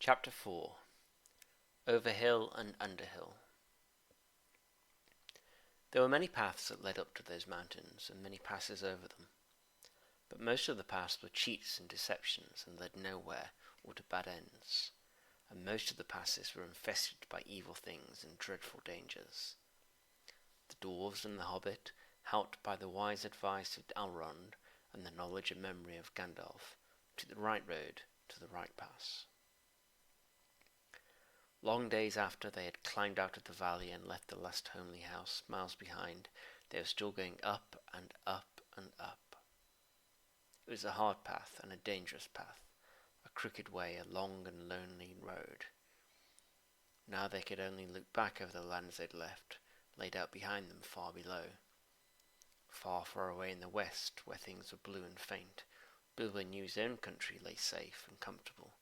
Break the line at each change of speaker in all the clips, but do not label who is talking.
Chapter 4. Over Hill and Under Hill. There were many paths that led up to those mountains, and many passes over them, but most of the paths were cheats and deceptions, and led nowhere or to bad ends, and most of the passes were infested by evil things and dreadful dangers. The dwarves and the Hobbit, helped by the wise advice of Elrond and the knowledge and memory of Gandalf, took the right road to the right pass. Long days after they had climbed out of the valley and left the last homely house miles behind, they were still going up and up and up. It was a hard path and a dangerous path, a crooked way, a long and lonely road. Now they could only look back over the lands they'd left, laid out behind them far below. Far, far away in the west, where things were blue and faint, Bilbo knew his own country lay safe and comfortable,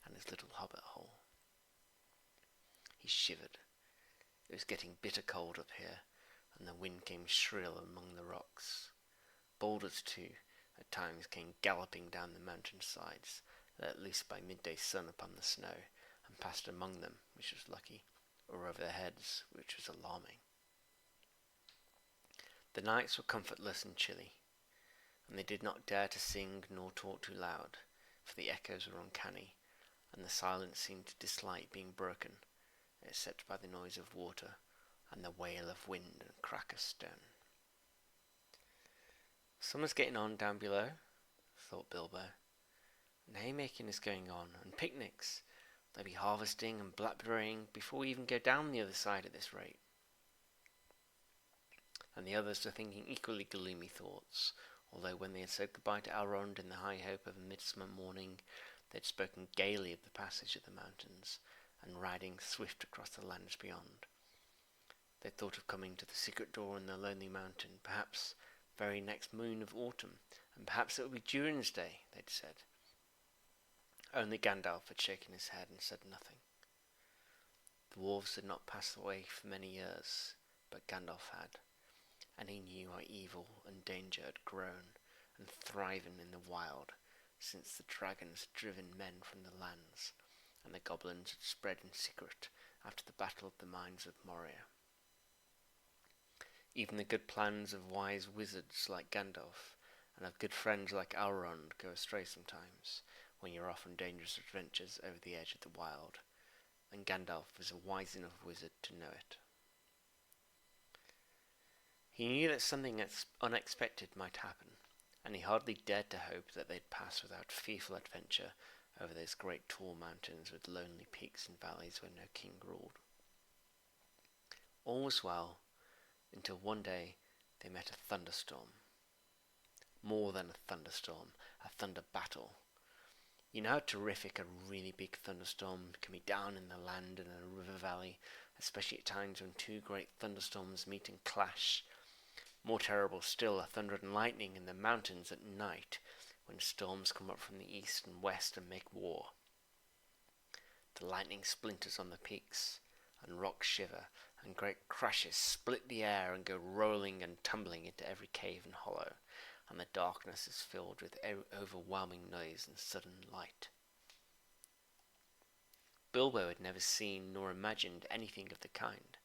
and his little hobbit hole. He shivered. It was getting bitter cold up here, and the wind came shrill among the rocks. Boulders, too, at times came galloping down the mountain sides, let loose by midday sun upon the snow, and passed among them, which was lucky, or over their heads, which was alarming. The nights were comfortless and chilly, and they did not dare to sing nor talk too loud, for the echoes were uncanny, and the silence seemed to dislike being broken, except by the noise of water and the wail of wind and crack of stone. Summer's getting on down below, thought Bilbo, and haymaking is going on, and picnics. They'll be harvesting and blackberrying before we even go down the other side at this rate. And the others were thinking equally gloomy thoughts, although when they had said goodbye to Elrond in the high hope of a midsummer morning, they had spoken gaily of the passage of the mountains, and riding swift across the lands beyond. They thought of coming to the secret door in the lonely mountain, perhaps very next moon of autumn, and perhaps it would be Durin's Day, they'd said. Only Gandalf had shaken his head and said nothing. The dwarves had not passed away for many years, but Gandalf had, and he knew how evil and danger had grown and thriven in the wild since the dragons had driven men from the lands, and the goblins had spread in secret after the battle of the mines of Moria. Even the good plans of wise wizards like Gandalf and of good friends like Elrond go astray sometimes when you're off on dangerous adventures over the edge of the wild, and Gandalf was a wise enough wizard to know it. He knew that something unexpected might happen, and he hardly dared to hope that they'd pass without fearful adventure over those great tall mountains with lonely peaks and valleys where no king ruled. All was well, until one day they met a thunderstorm. More than a thunderstorm, a thunder battle. You know how terrific a really big thunderstorm can be down in the land in a river valley, especially at times when two great thunderstorms meet and clash. More terrible still are thunder and lightning in the mountains at night, when storms come up from the east and west and make war. The lightning splinters on the peaks, and rocks shiver, and great crashes split the air and go rolling and tumbling into every cave and hollow, and the darkness is filled with overwhelming noise and sudden light. Bilbo had never seen nor imagined anything of the kind.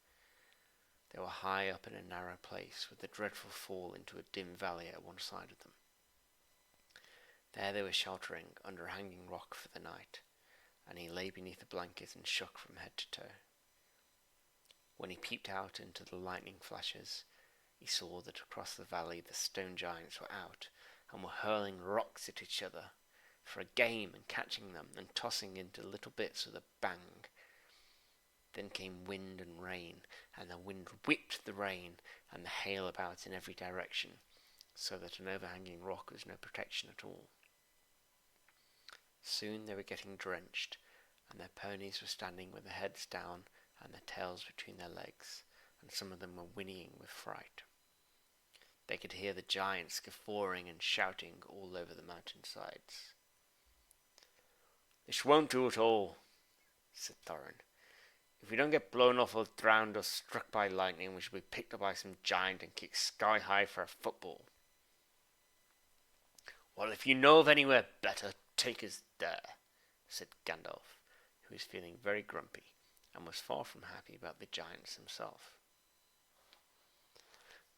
They were high up in a narrow place, with a dreadful fall into a dim valley at one side of them. There they were sheltering under a hanging rock for the night, and he lay beneath a blanket and shook from head to toe. When he peeped out into the lightning flashes, he saw that across the valley the stone giants were out, and were hurling rocks at each other, for a game, and catching them, and tossing into little bits with a bang. Then came wind and rain, and the wind whipped the rain and the hail about in every direction, so that an overhanging rock was no protection at all. Soon they were getting drenched, and their ponies were standing with their heads down and their tails between their legs, and some of them were whinnying with fright. They could hear the giants guffawing and shouting all over the mountain sides. "This won't do at all," said Thorin. "If we don't get blown off or drowned or struck by lightning, we shall be picked up by some giant and kicked sky high for a football." "Well, if you know of anywhere better, take us there," said Gandalf, who was feeling very grumpy and was far from happy about the giants himself.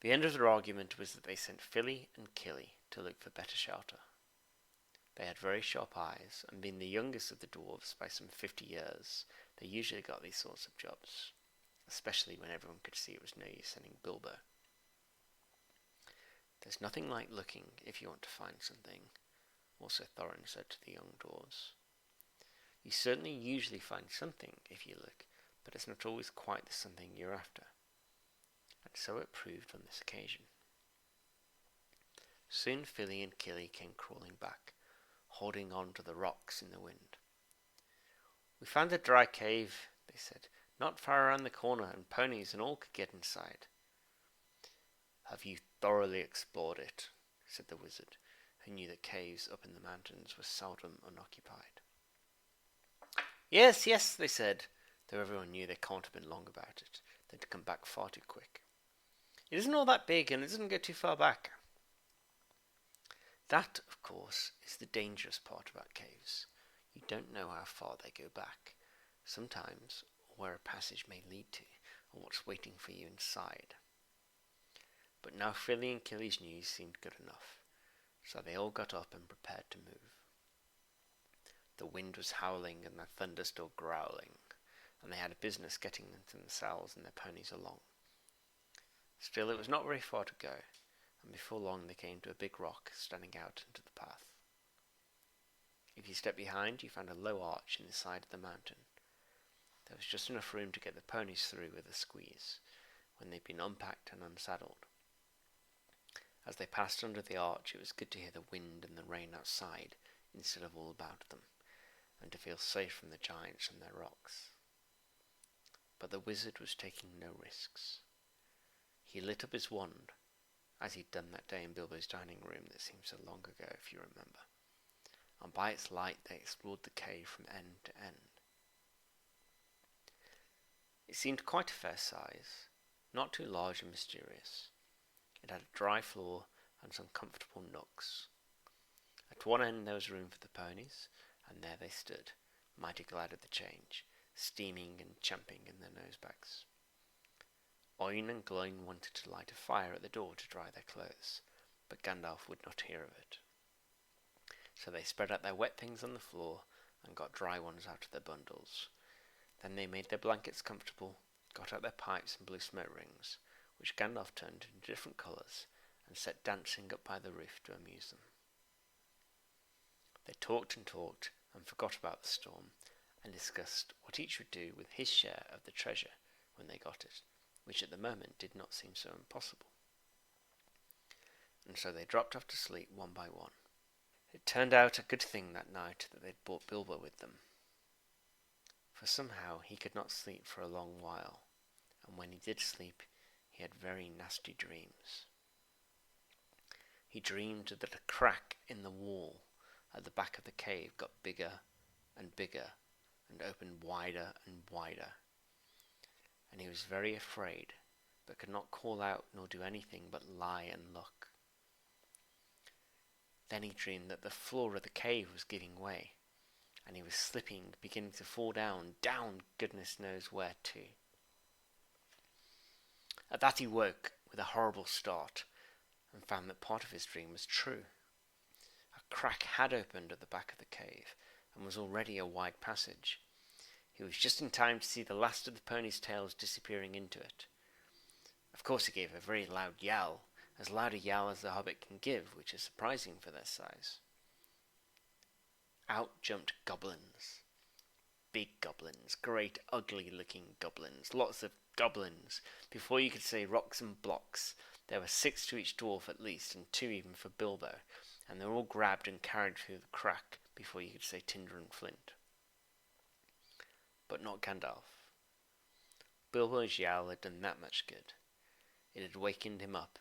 The end of their argument was that they sent Philly and Killy to look for better shelter. They had very sharp eyes, and being the youngest of the dwarves by some 50 years, they usually got these sorts of jobs, especially when everyone could see it was no use sending Bilbo. There's nothing like looking if you want to find something, also Thorin said to the young dwarves. You certainly usually find something if you look, but it's not always quite the something you're after. And so it proved on this occasion. Soon Philly and Killy came crawling back, holding on to the rocks in the wind. We found a dry cave, they said, not far around the corner, and ponies and all could get inside. Have you thoroughly explored it? Said the wizard, who knew that caves up in the mountains were seldom unoccupied. Yes, yes, they said, though everyone knew they can't have been long about it. They'd come back far too quick. It isn't all that big, and it doesn't go too far back. That, of course, is the dangerous part about caves. You don't know how far they go back, sometimes, or where a passage may lead to, or what's waiting for you inside. But now Philly and Killy's news seemed good enough, so they all got up and prepared to move. The wind was howling and the thunder still growling, and they had a business getting themselves and their ponies along. Still, it was not very far to go, and before long they came to a big rock standing out into the path. If you stepped behind, you found a low arch in the side of the mountain. There was just enough room to get the ponies through with a squeeze, when they'd been unpacked and unsaddled. As they passed under the arch, it was good to hear the wind and the rain outside instead of all about them, and to feel safe from the giants and their rocks. But the wizard was taking no risks. He lit up his wand, as he'd done that day in Bilbo's dining room that seemed so long ago, if you remember, and by its light they explored the cave from end to end. It seemed quite a fair size, not too large and mysterious. It had a dry floor and some comfortable nooks. At one end there was room for the ponies, and there they stood, mighty glad of the change, steaming and champing in their nosebags. Oin and Gloin wanted to light a fire at the door to dry their clothes, but Gandalf would not hear of it. So they spread out their wet things on the floor and got dry ones out of their bundles. Then they made their blankets comfortable, got out their pipes and blew smoke rings, which Gandalf turned into different colours and set dancing up by the roof to amuse them. They talked and forgot about the storm, and discussed what each would do with his share of the treasure when they got it, which at the moment did not seem so impossible. And so they dropped off to sleep one by one. It turned out a good thing that night that they'd brought Bilbo with them, for somehow he could not sleep for a long while, and when he did sleep, he had very nasty dreams. He dreamed that a crack in the wall at the back of the cave got bigger and bigger and opened wider and wider, and he was very afraid, but could not call out nor do anything but lie and look. Then he dreamed that the floor of the cave was giving way, and he was slipping, beginning to fall down goodness knows where to. At that he woke with a horrible start, and found that part of his dream was true. A crack had opened at the back of the cave, and was already a wide passage. He was just in time to see the last of the ponies' tails disappearing into it. Of course he gave a very loud yell, as loud a yell as the Hobbit can give, which is surprising for their size. Out jumped goblins. Big goblins, great ugly-looking goblins, lots of goblins. Before you could say rocks and blocks, there were 6 to each dwarf at least, and 2 even for Bilbo, and they were all grabbed and carried through the crack before you could say tinder and flint. But not Gandalf. Bilbo's yell had done that much good. It had wakened him up,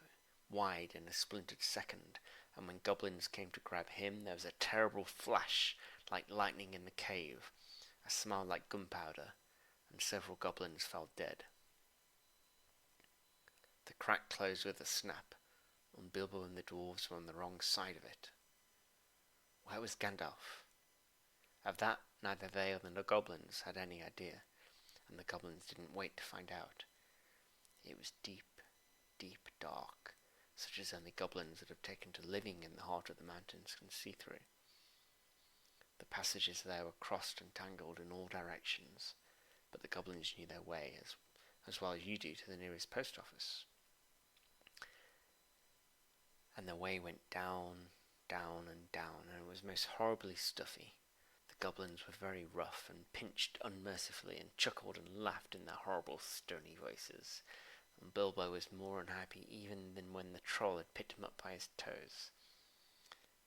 wide in a splintered second, and when goblins came to grab him, there was a terrible flash like lightning in the cave, a smell like gunpowder, and several goblins fell dead. The crack closed with a snap, and Bilbo and the dwarves were on the wrong side of it. Where was Gandalf? Of that neither they nor the goblins had any idea, and the goblins didn't wait to find out. It was deep, deep dark, such as only goblins that have taken to living in the heart of the mountains can see through. The passages there were crossed and tangled in all directions, but the goblins knew their way as well as you do to the nearest post office. And the way went down, down and down, and it was most horribly stuffy. The goblins were very rough and pinched unmercifully and chuckled and laughed in their horrible stony voices, and Bilbo was more unhappy even than when the troll had picked him up by his toes.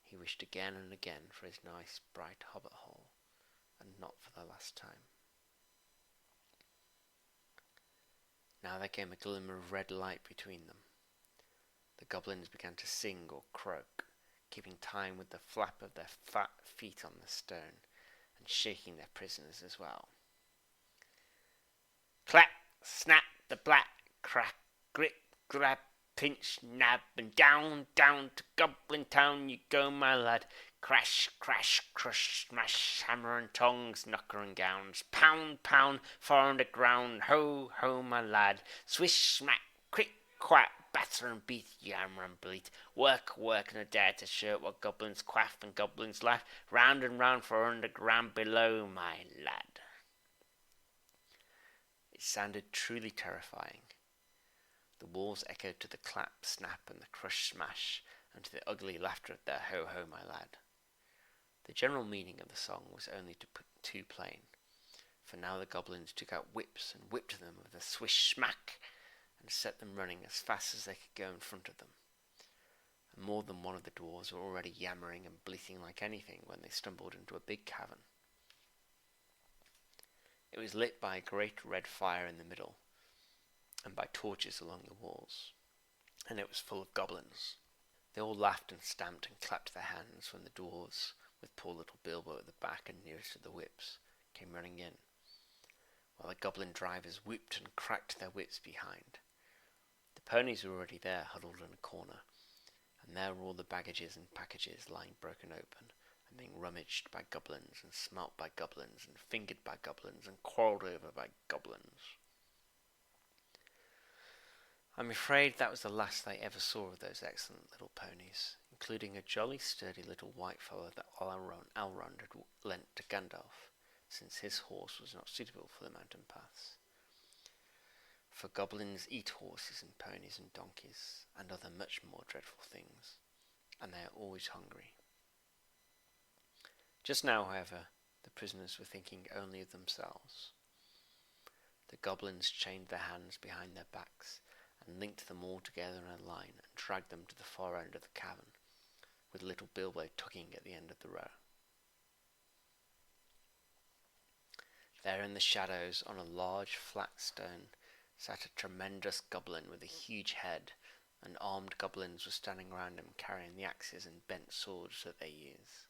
He wished again and again for his nice bright hobbit hole, and not for the last time. Now there came a glimmer of red light between them. The goblins began to sing or croak, keeping time with the flap of their fat feet on the stone, and shaking their prisoners as well. Clap, snap, the black, crack, grip, grab, pinch, nab, and down, down to Goblin Town you go, my lad. Crash, crash, crush, smash, hammer and tongs, knocker and gowns. Pound, pound, far underground, ho, ho, my lad. Swish, smack, quick, quack, batter and beat, yammer and bleat. Work, work, and a dare to show what goblins quaff and goblins laugh. Round and round for underground below, my lad. It sounded truly terrifying. The walls echoed to the clap, snap, and the crush, smash, and to the ugly laughter of their ho, ho, my lad. The general meaning of the song was only too plain, for now the goblins took out whips and whipped them with a swish smack, and set them running as fast as they could go in front of them. And more than one of the dwarves were already yammering and bleating like anything when they stumbled into a big cavern. It was lit by a great red fire in the middle, and by torches along the walls, and it was full of goblins. They all laughed and stamped and clapped their hands when the dwarves, with poor little Bilbo at the back and nearest to the whips, came running in, while the goblin drivers whooped and cracked their whips behind. The ponies were already there, huddled in a corner, and there were all the baggages and packages lying broken open, and being rummaged by goblins, and smelt by goblins, and fingered by goblins, and quarrelled over by goblins. I'm afraid that was the last I ever saw of those excellent little ponies, including a jolly sturdy little white fellow that Elrond had lent to Gandalf, since his horse was not suitable for the mountain paths. For goblins eat horses and ponies and donkeys, and other much more dreadful things, and they are always hungry. Just now, however, the prisoners were thinking only of themselves. The goblins chained their hands behind their backs, and linked them all together in a line, and dragged them to the far end of the cavern, with little Bilbo tugging at the end of the row. There in the shadows, on a large flat stone, sat a tremendous goblin with a huge head, and armed goblins were standing around him carrying the axes and bent swords that they use.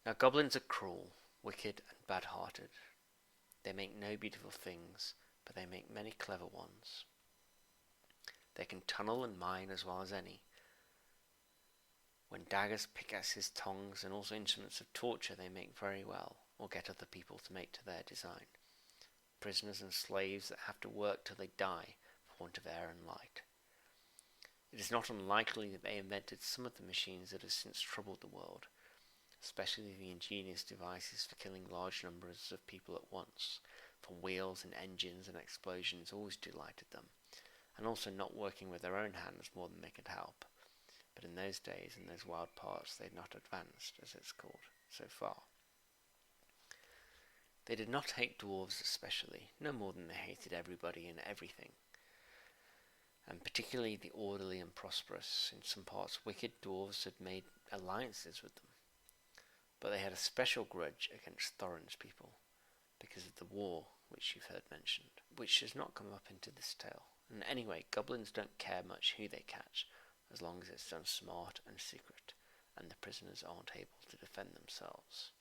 Now goblins are cruel, wicked, and bad-hearted. They make no beautiful things, but they make many clever ones. They can tunnel and mine as well as any. When daggers, pickaxes, tongs, and also instruments of torture they make very well, or get other people to make to their design. Prisoners and slaves that have to work till they die for want of air and light. It is not unlikely that they invented some of the machines that have since troubled the world, especially the ingenious devices for killing large numbers of people at once, for wheels and engines and explosions always delighted them, and also not working with their own hands more than they could help. But in those days, in those wild parts, they had not advanced, as it's called, so far. They did not hate dwarves especially, no more than they hated everybody and everything, and particularly the orderly and prosperous. In some parts, wicked dwarves had made alliances with them, but they had a special grudge against Thorin's people, because of the war which you've heard mentioned, which has not come up into this tale. And anyway, goblins don't care much who they catch, as long as it's done smart and secret, and the prisoners aren't able to defend themselves.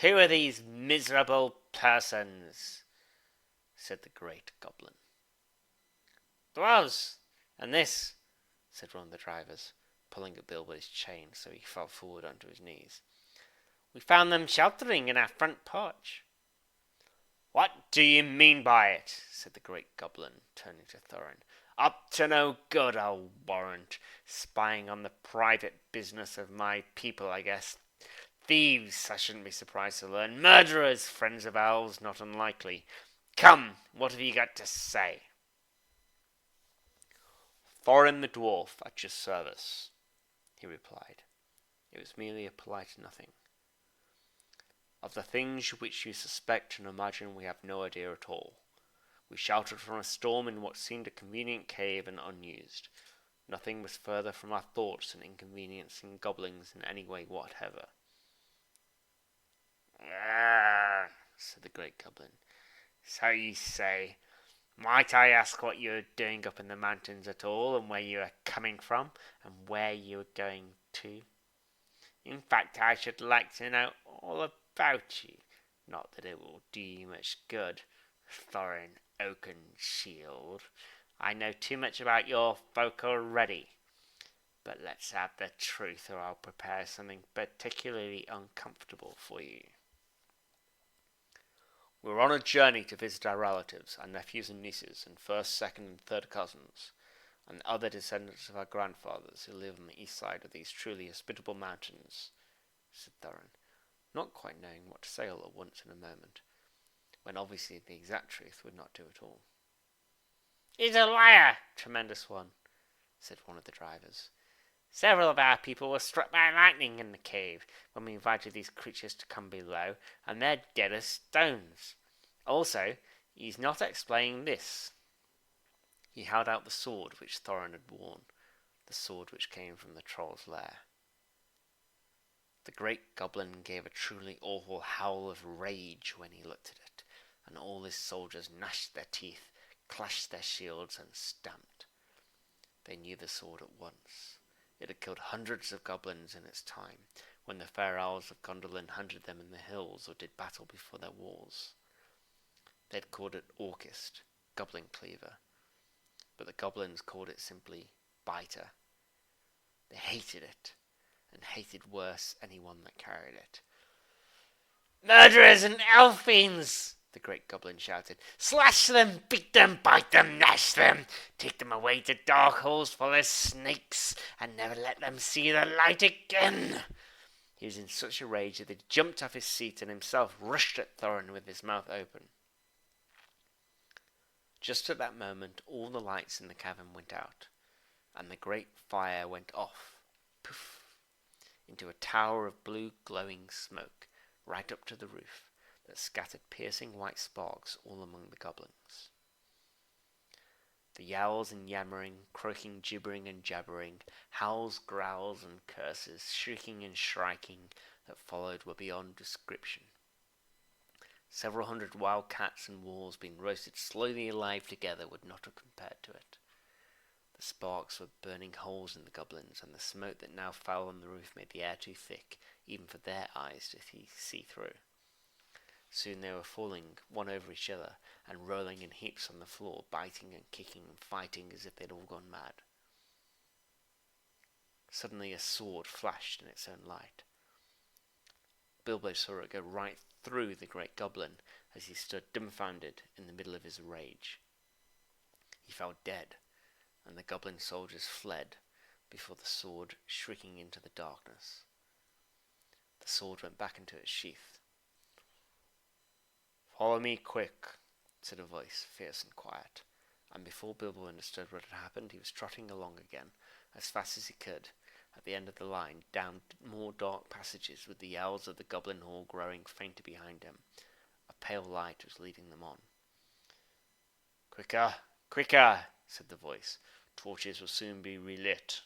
"Who are these miserable persons?" said the great goblin. "Dwarves, and this," said one of the drivers, pulling at Bilbo's chain so he fell forward onto his knees. "We found them sheltering in our front porch." "What do you mean by it?" said the great goblin, turning to Thorin. "Up to no good, I'll warrant. Spying on the private business of my people, I guess. Thieves, I shouldn't be surprised to learn. Murderers, friends of elves, not unlikely. Come, what have you got to say?" "Thorin the dwarf, at your service," he replied. It was merely a polite nothing. "Of the things which you suspect and imagine we have no idea at all. We sheltered from a storm in what seemed a convenient cave and unused. Nothing was further from our thoughts than inconveniencing goblins in any way whatever." "Ah," said the great goblin. "So you say. Might I ask what you are doing up in the mountains at all, and where you are coming from, and where you are going to? In fact, I should like to know all about you. Not that it will do you much good, Thorin Oakenshield. I know too much about your folk already. But let's have the truth, or I'll prepare something particularly uncomfortable for you." "We were on a journey to visit our relatives, our nephews and nieces, and first, second, and third cousins, and other descendants of our grandfathers who live on the east side of these truly hospitable mountains," said Thorin, not quite knowing what to say all at once in a moment, when obviously the exact truth would not do at all. "He's a liar, tremendous one," said one of the drivers. "Several of our people were struck by lightning in the cave when we invited these creatures to come below, and they're dead as stones. Also, he's not explaining this." He held out the sword which Thorin had worn, the sword which came from the troll's lair. The great goblin gave a truly awful howl of rage when he looked at it, and all his soldiers gnashed their teeth, clashed their shields, and stamped. They knew the sword at once. It had killed hundreds of goblins in its time, when the fair elves of Gondolin hunted them in the hills or did battle before their walls. They had called it Orkist, goblin cleaver, but the goblins called it simply biter. They hated it, and hated worse anyone that carried it. "Murderers and elf fiends!" the great goblin shouted. "Slash them, beat them, bite them, gnash them! Take them away to dark holes full of snakes, and never let them see the light again!" He was in such a rage that he jumped off his seat and himself rushed at Thorin with his mouth open. Just at that moment all the lights in the cavern went out, and the great fire went off, poof, into a tower of blue glowing smoke, right up to the roof, that scattered piercing white sparks all among the goblins. The yowls and yammering, croaking, gibbering and jabbering, howls, growls and curses, shrieking and shrieking that followed were beyond description. Several hundred wild cats and wolves being roasted slowly alive together would not have compared to it. The sparks were burning holes in the goblins, and the smoke that now fell on the roof made the air too thick, even for their eyes to see through. Soon they were falling one over each other, and rolling in heaps on the floor, biting and kicking and fighting as if they'd all gone mad. Suddenly a sword flashed in its own light. Bilbo saw it go right through the great goblin as he stood dumbfounded in the middle of his rage. He fell dead, and the goblin soldiers fled before the sword shrieking into the darkness. The sword went back into its sheath. "Follow me quick," said a voice, fierce and quiet, and before Bilbo understood what had happened, he was trotting along again, as fast as he could, at the end of the line, down more dark passages, with the yells of the goblin horde growing fainter behind him. A pale light was leading them on. "Quicker, quicker," said the voice. "Torches will soon be relit."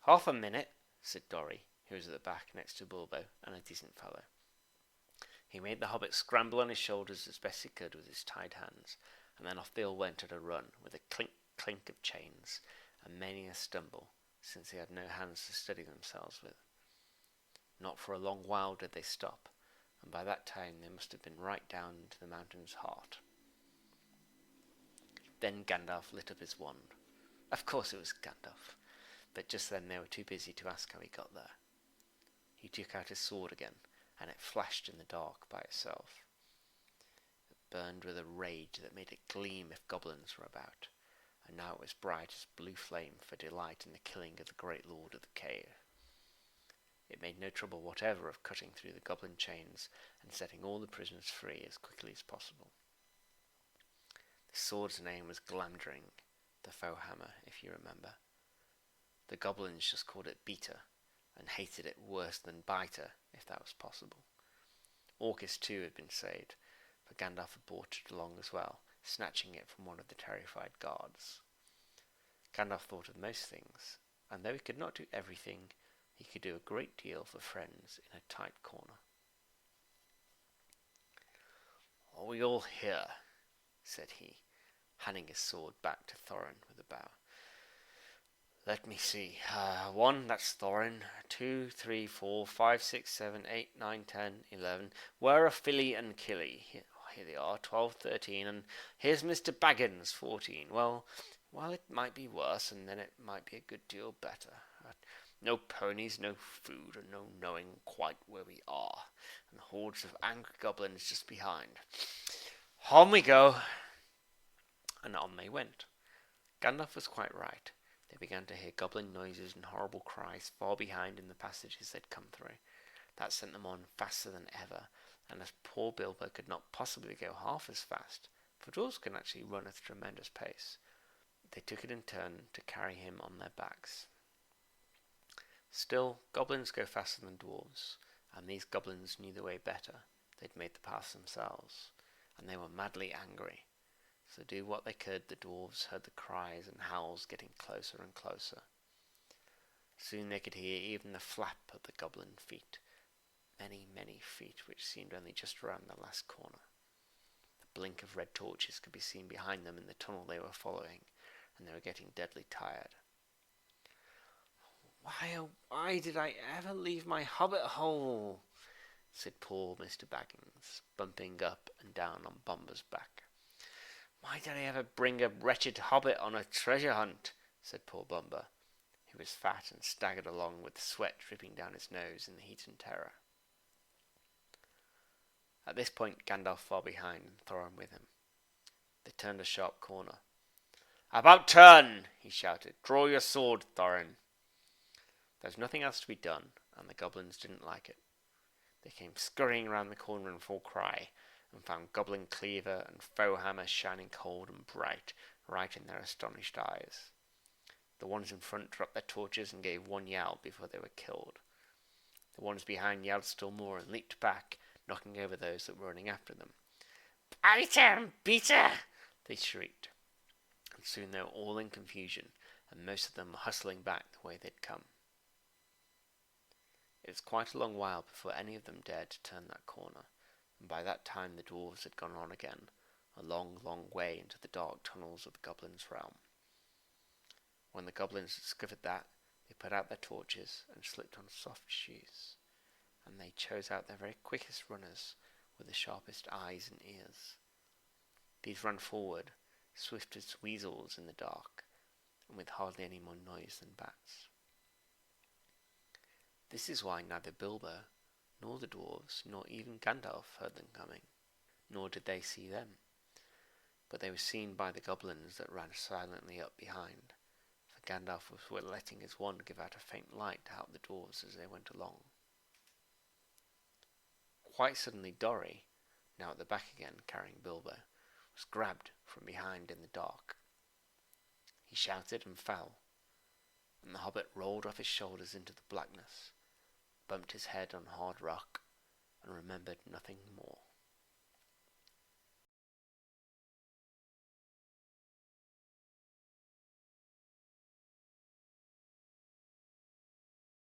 "Half a minute," said Dorry, who was at the back next to Bilbo, and a decent fellow. He made the hobbit scramble on his shoulders as best he could with his tied hands, and then off they all went at a run, with a clink of chains, and many a stumble, since they had no hands to steady themselves with. Not for a long while did they stop, and by that time they must have been right down into the mountain's heart. Then Gandalf lit up his wand. Of course it was Gandalf. but just then they were too busy to ask how he got there. He took out his sword again, and it flashed in the dark by itself. It burned with a rage that made it gleam if goblins were about, and now it was bright as blue flame for delight in the killing of the great lord of the cave. It made no trouble whatever of cutting through the goblin chains and setting all the prisoners free as quickly as possible. The sword's name was Glamdring, the foe hammer, if you remember. The goblins just called it Beater, and hated it worse than Biter, if that was possible. Orcus too had been saved, for Gandalf had brought it along as well, snatching it from one of the terrified guards. Gandalf thought of most things, and though he could not do everything, he could do a great deal for friends in a tight corner. "Are we all here?" said he, handing his sword back to Thorin with a bow. "Let me see. 1, that's Thorin. 2, 3, 4, 5, 6, 7, 8, 9, 10, 11. Where are Philly and Killy? Here they are, 12, 13, and here's Mr. Baggins, 14. Well, it might be worse, and then it might be a good deal better. No ponies, no food, and no knowing quite where we are, and hordes of angry goblins just behind. On we go!" And on they went. Gandalf was quite right. They began to hear goblin noises and horrible cries far behind in the passages they'd come through. That sent them on faster than ever, and as poor Bilbo could not possibly go half as fast, for dwarves can actually run at a tremendous pace, they took it in turn to carry him on their backs. Still, goblins go faster than dwarves, and these goblins knew the way better. They'd made the pass themselves, and they were madly angry. So do what they could, the dwarves heard the cries and howls getting closer and closer. Soon they could hear even the flap of the goblin feet, many, many feet which seemed only just around the last corner. The blink of red torches could be seen behind them in the tunnel they were following, and they were getting deadly tired. "Why, oh, why did I ever leave my hobbit hole?" said poor Mr. Baggins, bumping up and down on Bomber's back. "Why did I ever bring a wretched hobbit on a treasure hunt?" said poor Bumber. He was fat and staggered along with the sweat dripping down his nose in the heat and terror. At this point Gandalf far behind and Thorin with him. They turned a sharp corner. "About turn!" he shouted. "Draw your sword, Thorin." There was nothing else to be done, and the goblins didn't like it. They came scurrying round the corner in full cry, and found goblin cleaver and foe hammer shining cold and bright right in their astonished eyes. The ones in front dropped their torches and gave one yell before they were killed. The ones behind yelled still more and leaped back, knocking over those that were running after them. "Biter! Beater!" they shrieked, and soon they were all in confusion, and most of them were hustling back the way they'd come. It was quite a long while before any of them dared to turn that corner, and by that time the dwarves had gone on again, a long, long way into the dark tunnels of the goblins' realm. When the goblins discovered that, they put out their torches and slipped on soft shoes, and they chose out their very quickest runners with the sharpest eyes and ears. These ran forward, swift as weasels in the dark, and with hardly any more noise than bats. This is why neither Bilbo, nor the dwarves, nor even Gandalf heard them coming, nor did they see them. But they were seen by the goblins that ran silently up behind, for Gandalf was letting his wand give out a faint light to help the dwarves as they went along. Quite suddenly Dorry, now at the back again carrying Bilbo, was grabbed from behind in the dark. He shouted and fell, and the hobbit rolled off his shoulders into the blackness, bumped his head on hard rock, and remembered nothing more.